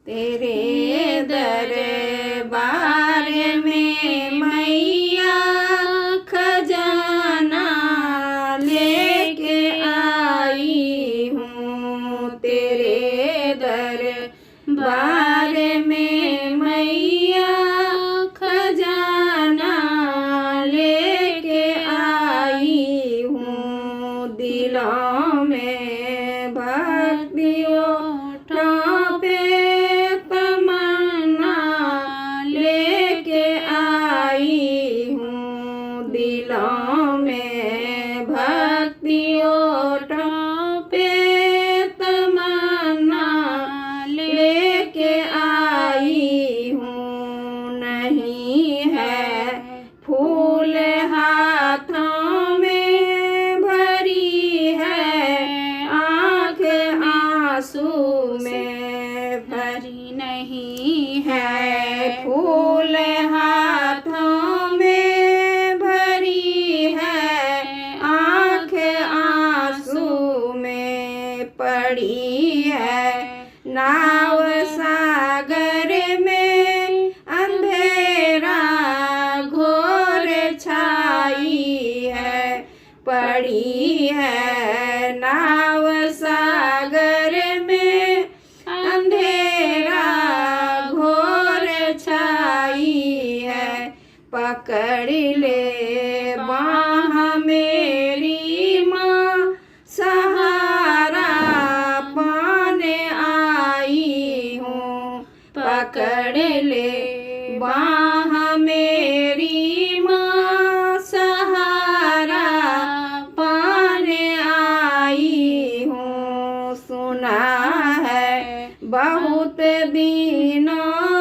तेरे दरबार में मैया खजाना लेके आई हूँ। तेरे दरबार में मैया खजाना लेके आई हूँ। दिलों में भक्तियों पे तमन्ना लेके आई हूँ। दिलों में भक्तियों पे तमन्ना लेके आई हूँ। नहीं है फूल हाथों में भरी है आँख आंसू में भरी नहीं है। फूल हाथों में भरी है आँख आंसू में पड़ी है। नाव सागर में अंधेरा घोर छाई है। पड़ी है नाव सागर में अंधेरा घोर छाई है। पकड़ ले बाँह मेरी माँ सहारा पाने आई हूँ। पकड़ ले बाँह मेरी माँ सहारा पाने आई हूँ। सुना है बहुत दिनों